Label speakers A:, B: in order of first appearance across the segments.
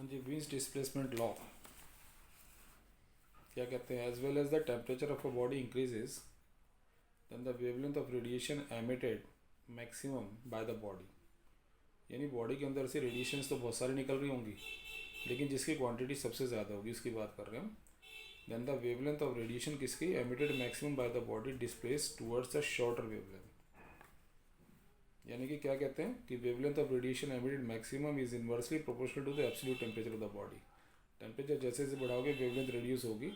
A: हाँ जी, Wien's displacement law क्या कहते हैं, as well as the temperature of a body increases then the wavelength of radiation emitted maximum by the body. यानी body के अंदर से रेडिएशंस तो बहुत सारी निकल रही होंगी, लेकिन जिसकी क्वांटिटी सबसे ज़्यादा होगी उसकी बात कर रहे हैं हम। Then the wavelength of radiation किसकी emitted maximum by the body displaced towards the shorter wavelength. यानी कि क्या कहते हैं कि wavelength of radiation emitted maximum is inversely proportional to the absolute temperature of the body. Temperature जैसे जैसे बढ़ाओगे वेवलेंथ रिड्यूस होगी।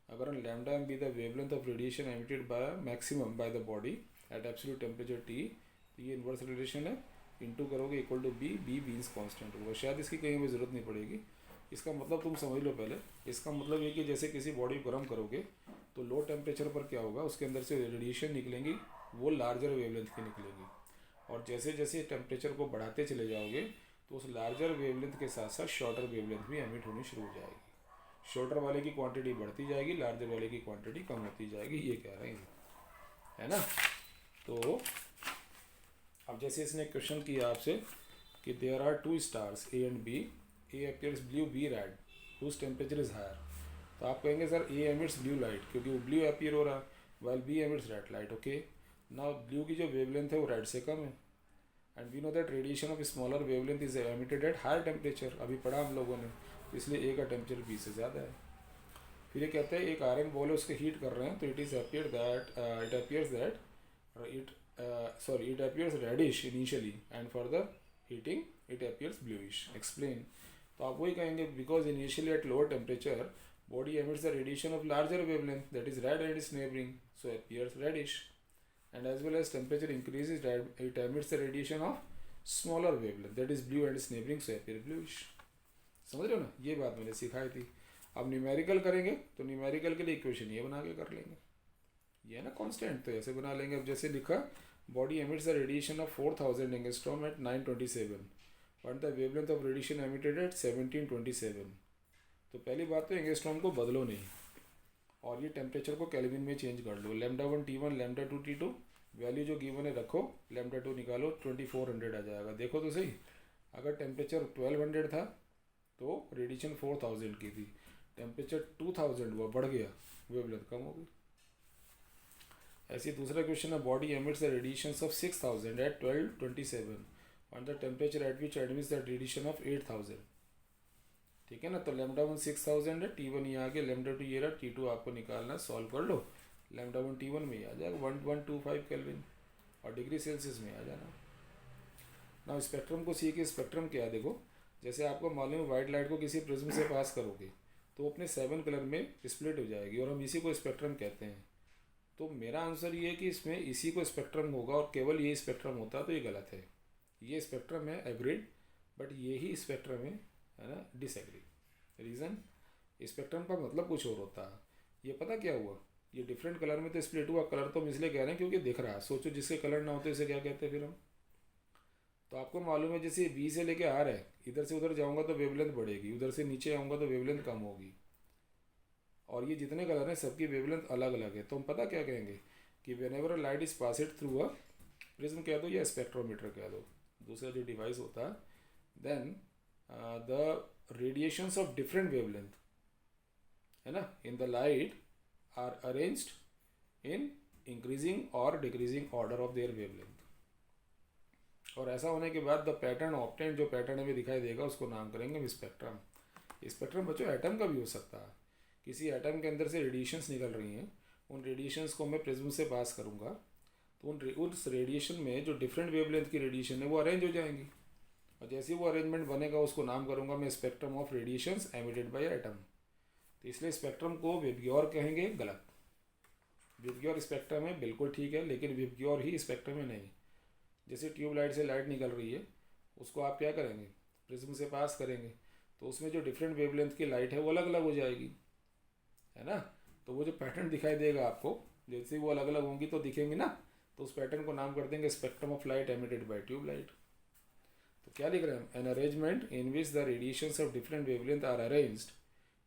A: अगर हम lambda M be the wavelength of radiation emitted by maximum by the body at absolute temperature T, तो ये inverse relation है, into करोगे equal to B, B means constant होगा। शायद इसकी कहीं भी ज़रूरत नहीं पड़ेगी। इसका मतलब तुम समझ लो पहले। इसका मतलब ये कि जैसे किसी बॉडी को गर्म करोगे तो लो टेम्परेचर पर क्या होगा, उसके अंदर से रेडिएशन निकलेंगी, वो लार्जर वेवलेंथ की निकलेगी। और जैसे जैसे टेम्परेचर को बढ़ाते चले जाओगे तो उस लार्जर वेवलेंथ के साथ साथ शॉर्टर वेवलेंथ भी एमिट होनी शुरू हो जाएगी। शॉर्टर वाले की क्वांटिटी बढ़ती जाएगी, लार्जर वाले की क्वांटिटी कम होती जाएगी, ये कह रहे हैं, है ना। तो अब जैसे इसने क्वेश्चन किया आपसे कि there are two stars A and B, A appears blue, B red, whose temperature is higher. तो आप कहेंगे sir A emits blue light क्योंकि वो ब्लू अपीयर हो रहा है, while B emits red light. Okay, now blue की जो वेवलेंथ है वो रेड से कम है, and we know that radiation of smaller wavelength is emitted at higher temperature. अभी पढ़ा हम लोगों ने, तो इसलिए ए का टेम्परेचर बी से ज़्यादा है। फिर ये कहते हैं एक आयरन बॉल है, उसके हीट कर रहे हैं, तो it appears that it appears reddish initially and further heating it appears bluish. Explain. तो आप वही कहेंगे because initially at lower temperature body emits the radiation of larger wavelength, that is red and its neighboring, so appears reddish, and as well as temperature increases it emits the radiation of smaller wavelength, that is blue and its neighboring, so appear bluish। समझ रहे हो ना, ये बात मैंने सिखाई थी। अब न्यूमेरिकल करेंगे तो न्यूमेरिकल के लिए इक्वेशन ये बना के कर लेंगे, ये है ना कांस्टेंट, तो ऐसे बना लेंगे। अब जैसे लिखा body emits the radiation of 4000 angstrom at 927, find the wavelength of radiation emitted at 1727। तो पहली बात तो एंगस्ट्रॉम को बदलो नहीं, और ये टेम्परेचर को केल्विन में चेंज कर लो। Lambda 1 T1, lambda 2 T2, value जो गिवन है रखो, लैम्डा 2 निकालो, 2400 आ जाएगा। देखो तो सही, अगर टेम्परेचर 1200 था तो रेडिएशन 4000 की थी, टेम्परेचर 2000 हुआ, बढ़ गया, वेवलेंथ कम हो गई। ऐसे दूसरा क्वेश्चन है body emits the radiation of 6000 at 1227 on the temperature at which admits the radiation of 8000। ठीक है ना, तो लैम्डा 1 6000 है, T1 ये आ गया, लैम्डा 2 ये रहा, T2 आपको निकालना, सॉल्व कर लो, लैम्डा 1 T1 में ही आ जाएगा 1125 केल्विन, और डिग्री सेल्सियस में आ जाना। ना स्पेक्ट्रम को सी के स्पेक्ट्रम क्या है, देखो जैसे आपको मालूम है वाइट लाइट को किसी प्रिज्म से पास करोगे तो अपने 7 कलर में स्प्लिट हो जाएगी, और हम इसी को स्पेक्ट्रम कहते हैं। तो मेरा आंसर ये है कि इसमें इसी को स्पेक्ट्रम होगा और केवल ये स्पेक्ट्रम होता, तो ये गलत है। ये स्पेक्ट्रम है एग्रीड, बट ये ही स्पेक्ट्रम है ना डिसएग्री। रीज़न, स्पेक्ट्रम का मतलब कुछ और होता है। ये पता क्या हुआ, ये डिफरेंट कलर में तो स्प्लिट हुआ, कलर तो हम इसलिए कह रहे हैं क्योंकि दिख रहा है। सोचो जिसके कलर ना होते इसे क्या कहते हैं फिर हम। तो आपको मालूम है जैसे बी से लेके आर है, इधर से उधर जाऊंगा तो वेवलेंथ बढ़ेगी, उधर से नीचे आऊँगा तो वेवलेंथ कम होगी, और ये जितने कलर हैं सबकी वेवलेंथ अलग अलग है। तो हम पता क्या कहेंगे कि whenever light is passed through a prism कह दो या स्पेक्ट्रोमीटर कह दो, दूसरा जो डिवाइस होता है, then the radiations of different wavelength है ना in the light are arranged in increasing or decreasing order of their wavelength। और ऐसा होने के बाद द पैटर्न ऑप्टेंड, जो पैटर्न हमें दिखाई देगा उसको नाम करेंगे स्पेक्ट्रम। स्पेक्ट्रम बच्चों एटम का भी हो सकता है, किसी एटम के अंदर से रेडिएशंस निकल रही हैं, उन रेडिएशंस को मैं प्रिज्म से पास करूँगा तो उस रेडिएशन में जो डिफरेंट वेवलेंथ की रेडिएशन है वो अरेंज हो जाएंगी, और जैसे वो अरेंजमेंट बनेगा उसको नाम करूँगा मैं spectrum of radiations emitted by atom. तो इसलिए स्पेक्ट्रम को विबग्योर कहेंगे, गलत। विबग्योर स्पेक्ट्रम है बिल्कुल ठीक है, लेकिन विबग्योर ही स्पेक्ट्रम है नहीं। जैसे ट्यूबलाइट से लाइट निकल रही है, उसको आप क्या करेंगे, प्रिज्म से पास करेंगे, तो उसमें जो डिफरेंट वेवलेंथ की लाइट है वो अलग अलग हो जाएगी, है ना। तो वो जो पैटर्न दिखाई देगा आपको, जैसे वो अलग अलग होंगी तो दिखेंगी ना, तो उस पैटर्न को नाम कर देंगे spectrum of light emitted by tubelight. तो क्या लिख रहे हैं, an arrangement in which the radiations of different wavelength are arranged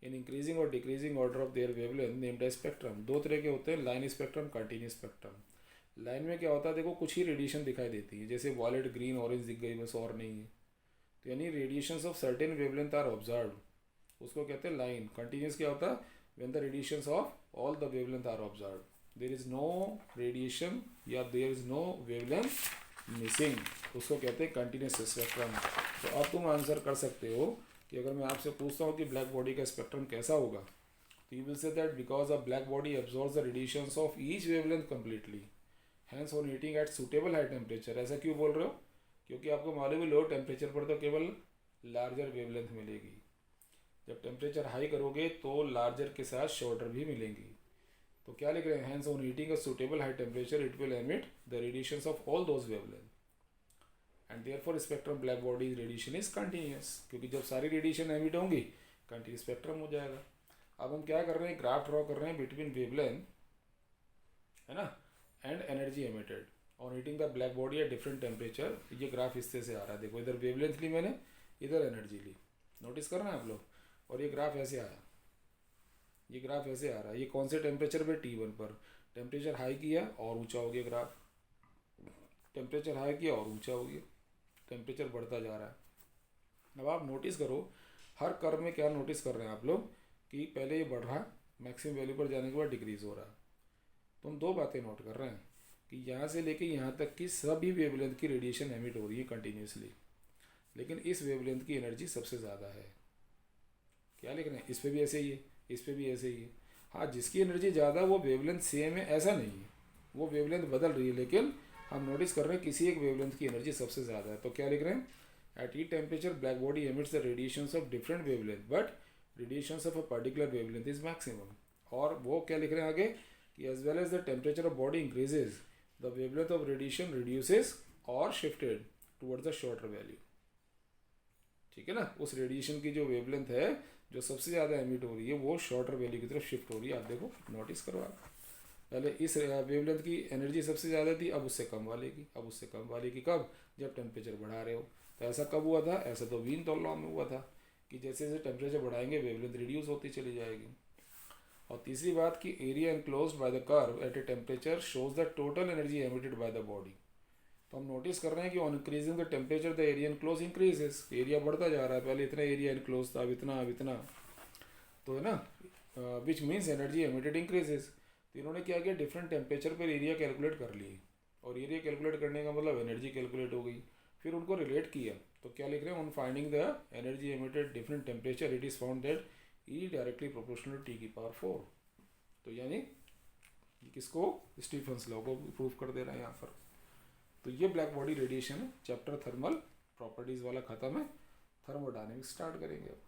A: in increasing और decreasing order of their wavelength named as spectrum. दो तरह के होते हैं, line spectrum, continuous spectrum. Line में क्या होता है, देखो कुछ ही रेडिएशन दिखाई देती है, जैसे वॉलेट ग्रीन ऑरेंज दिख गई बस, और नहीं है। तो यानी radiations of certain wavelength are observed, उसको कहते हैं लाइन। कंटिन्यूस क्या होता है, when the radiations of all the wavelength are observed, there is no radiation या there is no wavelength missing, उसको कहते हैं कंटिन्यूस स्पेक्ट्रम। तो अब तुम आंसर कर सकते हो कि अगर मैं आपसे पूछता हूँ कि ब्लैक बॉडी का स्पेक्ट्रम कैसा होगा, तो you will say that because a black body absorbs the radiations of each wavelength completely, hence on heating at suitable high temperature. ऐसा क्यों बोल रहे हो, क्योंकि आपको मालूम है लो टेम्परेचर पर तो केवल लार्जर वेवलेंथ मिलेगी, जब टेम्परेचर हाई करोगे तो लार्जर के साथ शॉर्टर भी मिलेंगी। तो क्या लिख रहे हैं, hence on heating a suitable high temperature it will emit the radiations of all those wavelength and therefore spectrum black body radiation is continuous, क्योंकि जब सारी रेडिएशन एमिट होंगी कंटिन्यूस स्पेक्ट्रम हो जाएगा। अब हम क्या कर रहे हैं, ग्राफ ड्रॉ कर रहे हैं बिटवीन वेवलेंथ, है ना, and energy emitted on heating the black body at different temperature. ये ग्राफ इससे से आ रहा है, देखो इधर वेवलेंथ ली मैंने, इधर एनर्जी ली, नोटिस कर रहे हैं आप लोग। और ये ग्राफ ऐसे आया, ये ग्राफ ऐसे आ रहा है, ये कौन से टेम्परेचर पे, T1 पर। टेम्परेचर हाई किया और ऊंचा हो गया ग्राफ, टेम्परेचर हाई किया और ऊंचा हो गया, टेम्परेचर बढ़ता जा रहा है। अब आप नोटिस करो हर कर्व में क्या नोटिस कर रहे हैं आप लोग कि पहले ये बढ़ रहा है, मैक्सिमम वैल्यू पर जाने के बाद डिक्रीज हो रहा है। तो हम दो बातें नोट कर रहे हैं कि यहाँ से लेके यहाँ तक की सभी वेवलेंथ की रेडिएशन एमिट हो रही है कंटिन्यूसली, लेकिन इस वेवलेंथ की एनर्जी सबसे ज़्यादा है। क्या लिख रहे हैं, इस पर भी ऐसे ही है, इस पर भी ऐसे ही है। हाँ, जिसकी एनर्जी ज़्यादा वो वेवलेंथ सेम है ऐसा नहीं है, वो वेवलेंथ बदल रही है, लेकिन हम नोटिस कर रहे हैं किसी एक वेवलेंथ की एनर्जी सबसे ज़्यादा है। तो क्या लिख रहे हैं, at E temperature black body emits the radiations of different wavelength but radiations of a particular wavelength is maximum. और वो क्या लिख रहे हैं आगे कि as well as the temperature of body increases the wavelength of radiation reduces और shifted towards the shorter value. ठीक है ना, उस रेडिएशन की जो वेवलेंथ है जो सबसे ज़्यादा एमिट हो रही है वो शॉर्टर वैल्यू की तरफ शिफ्ट हो रही है। आप देखो नोटिस करो आप, पहले इस वेवलेंथ की एनर्जी सबसे ज़्यादा थी, अब उससे कम वाले की, अब उससे कम वाले की, कब, जब टेम्परेचर बढ़ा रहे हो। तो ऐसा कब हुआ था, ऐसा तो वीन टॉल लॉ में हुआ था कि जैसे जैसे टेम्परेचर बढ़ाएंगे वेवलेंथ रिड्यूस होती चली जाएगी। और तीसरी बात कि area enclosed by the curve at a temperature shows the total energy emitted by the body. तो हम नोटिस कर रहे हैं कि on increasing the temperature the area enclose increases, area बढ़ता जा रहा है, पहले इतना एरिया एनक्लोज था, अब इतना, अब इतना, तो है ना, which means energy emitted increases. तो इन्होंने क्या किया, डिफरेंट टेम्परेचर पर एरिया कैलकुलेट कर लिए, और एरिया कैलकुलेट करने का मतलब एनर्जी कैलकुलेट हो गई, फिर उनको रिलेट किया। तो क्या लिख रहे हैं, on finding the energy emitted different temperature it is found that E directly proportional T की पावर 4। तो यानी किसको, स्टीफन्स लॉ को प्रूव कर दे रहा है यहाँ पर। तो ये ब्लैक बॉडी रेडिएशन है, चैप्टर थर्मल प्रॉपर्टीज़ वाला खत्म है, थर्मोडायनेमिक्स स्टार्ट करेंगे अब।